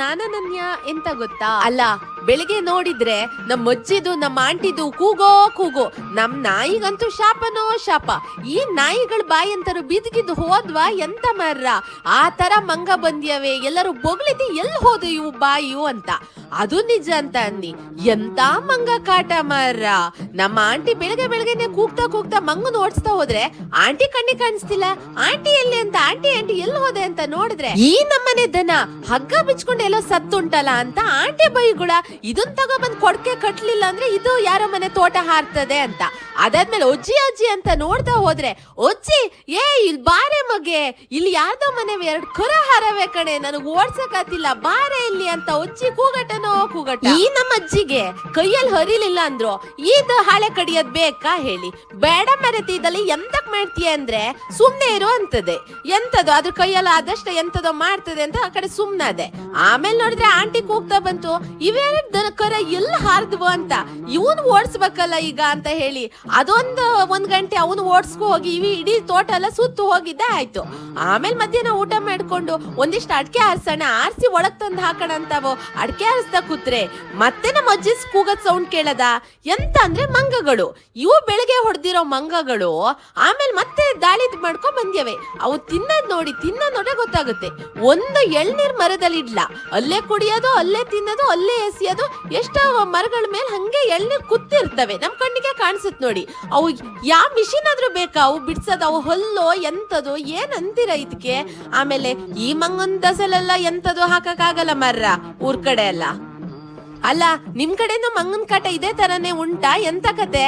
ನಾನನನ್ಯ ಎಂತ ಗೊತ್ತಾ? ಅಲ್ಲ, ಬೆಳಿಗ್ಗೆ ನೋಡಿದ್ರೆ ನಮ್ಮ ಅಜ್ಜಿದು ನಮ್ಮ ಆಂಟಿದು ಕೂಗೋ ಕೂಗೋ, ನಮ್ ನಾಯಿಗಂತೂ ಶಾಪನೋ ಶಾಪ. ಈ ನಾಯಿಗಳ ಬಾಯಿ ಅಂತಾರು ಬಿದ್ಗಿದ್ದು ಹೋದ್ವಾ ಎಂತ ಮರ್ರ, ಆ ತರ ಮಂಗ ಬಂದ್ಯವೆ. ಎಲ್ಲರೂ ಬೊಗಳಿದ್ದು ಎಲ್ಲಿ ಹೋದು ಇವು ಬಾಯಿಯು ಅಂತ. ಅದು ನಿಜ ಅಂತ ಅನ್ನಿ, ಎಂತ ಮಂಗ ಕಾಟ ಮರ್ರ. ನಮ್ಮ ಆಂಟಿ ಬೆಳಗ್ಗೆನೆ ಕೂಗ್ತಾ ಕೂಗ್ತಾ ಮಂಗನ್ ಓಡಿಸ್ತಾ ಹೋದ್ರೆ ಆಂಟಿ ಕಣ್ಣಿಗೆ ಕಾಣಿಸ್ತಿಲ್ಲ. ಆಂಟಿ ಎಲ್ಲಿ ಅಂತ, ಆಂಟಿ ಎಲ್ಲಿ ಹೋದೆ ಅಂತ ನೋಡಿದ್ರೆ ಈ ನಮ್ಮನೆ ದನ ಹಗ್ಗ ಬಿಚ್ಕೊಂಡು ಎಲ್ಲೋ ಸತ್ತುಂಟಲ್ಲ ಅಂತ ಆಂಟಿ ಬೈಗುಳ. ಇದನ್ ತಗೊಬಂದ್ ಕೊಡ್ಕೆ ಕಟ್ಲಿಲ್ಲ ಅಂದ್ರೆ ಇದು ಯಾರೋ ಮನೆ ತೋಟ ಹಾರ್ತದೆ ಅಂತ. ಅದಾದ್ಮೇಲೆ ಅಜ್ಜಿ ಅಂತ ನೋಡ್ತಾ ಹೋದ್ರೆ, ಅಜ್ಜಿ ಇಲ್ಲಿ ಬಾರೆ ಮಗೆ, ಇಲ್ಲಿ ಯಾರ್ದೋ ಮನೆ 2 ಕರ ಹಾರವೆ ಕಣೆ, ನನಗ್ ಓಡ್ಸಕ್ಕಾತಿಲ್ಲ, ಬಾರೆ ಇಲ್ಲಿ ಅಂತ ಅಜ್ಜಿ ಕೂಗಟನೋ ಕೂಗಟ. ಈ ನಮ್ಮ ಅಜ್ಜಿಗೆ ಕೈಯಲ್ಲಿ ಹರಿಲಿಲ್ಲ ಅಂದ್ರು ಇದು ಹಾಳೆ ಕಡಿಯೋದ್ ಬೇಕಾ ಹೇಳಿ? ಬೇಡ ಮರೆತಿದ್ದಲ್ಲಿ ಎಂತಕ್ ಮಾಡ್ತೀಯ ಅಂದ್ರೆ ಸುಮ್ನೆ ಇರೋ ಅಂತದೆ. ಎಂತದೋ ಅದ್ರ ಕೈಯಲ್ಲಿ ಆದಷ್ಟು ಎಂತದೋ ಮಾಡ್ತದೆ ಅಂತ ಆ ಕಡೆ ಸುಮ್ನದೆ. ಆಮೇಲೆ ನೋಡಿದ್ರೆ ಆಂಟಿ ಕೂಗ್ತಾ ಬಂತು, ಇವೆರಡು ದನ ಕರ ಎಲ್ಲಿ ಹಾರ್ದ್ವು ಅಂತ. ಇವನ್ ಓಡಿಸ್ಬೇಕಲ್ಲ ಈಗ ಅಂತ ಹೇಳಿ ಒಂದ್ ಗಂಟೆ ಅವನು ಓಡಿಸ್ಕೊ ಹೋಗಿ ಇಡೀ ತೋಟ ಎಲ್ಲ ಸುತ್ತು ಹೋಗಿದ್ದೆ ಆಯ್ತು. ಆಮೇಲೆ ಮಧ್ಯಾಹ್ನ ಊಟ ಮಾಡ್ಕೊಂಡು ಒಂದಿಷ್ಟು ಅಡ್ಕೆ ಆರ್ಸೋಣ, ಆರ್ಸಿ ಒಳಗ್ ತಂದು ಹಾಕೋಣ ಅಂತವೋ ಅಡ್ಕೆ ಆರಿಸ್ತಾ ಕೂತ್ರೆ ಮತ್ತೆ ನಮ್ಮ ಅಜ್ಜಿ ಕೂಗದ್ ಸೌಂಡ್ ಕೇಳದ. ಎಂತ ಅಂದ್ರೆ ಮಂಗಗಳು ಇವು, ಬೆಳಗ್ಗೆ ಹೊಡೆದಿರೋ ಮಂಗಗಳು. ಆಮೇಲೆ ಮತ್ತೆ ದಾಳಿದ್ ಮಾಡ್ಕೊಂಡ್ ಬಂದ್ಯವೆ. ಅವು ತಿನ್ನೋದ್ ನೋಡಿ ಗೊತ್ತಾಗುತ್ತೆ. ಒಂದು ಎಳ್ನೀರ್ ಮರದಲ್ಲಿ ಇಡ್ಲ, ಅಲ್ಲೇ ಕುಡಿಯೋದು, ಅಲ್ಲೇ ತಿನ್ನೋದು, ಅಲ್ಲೇ ಎಸಿಯೋದು. ಎಷ್ಟೋ ಮರಗಳ ಮೇಲೆ ಹಂಗೆ ಎಳ್ನೀರ್ ಕೂತಿರ್ತವೆ, ನಮ್ ಕಣ್ಣಿಗೆ ಕಾಣಿಸುತ್ತೆ ನೋಡಿ. ಅವು ಯಾವ ಮಿಷಿನ್ ಆದ್ರೂ ಬೇಕಾ ಅವು ಬಿಡ್ಸೋದು? ಅವು ಹೊಲ್ಲೋ ಎಂತದು ಏನ್ ಅಂತೀರ ಇದಕ್ಕೆ? ಆಮೇಲೆ ಈ ಮಂಗನ್ ದಸಲೆಲ್ಲ ಎಂತದು ಹಾಕಕ್ ಆಗಲ್ಲ ಮರ್ರ ಊರ್ ಕಡೆ ಎಲ್ಲ. ಅಲ್ಲ, ನಿಮ್ ಕಡೆನೂ ಮಂಗನ್ ಕಾಟ ಇದೇ ತರನೇ ಉಂಟಾ? ಎಂತ ಕತೆ?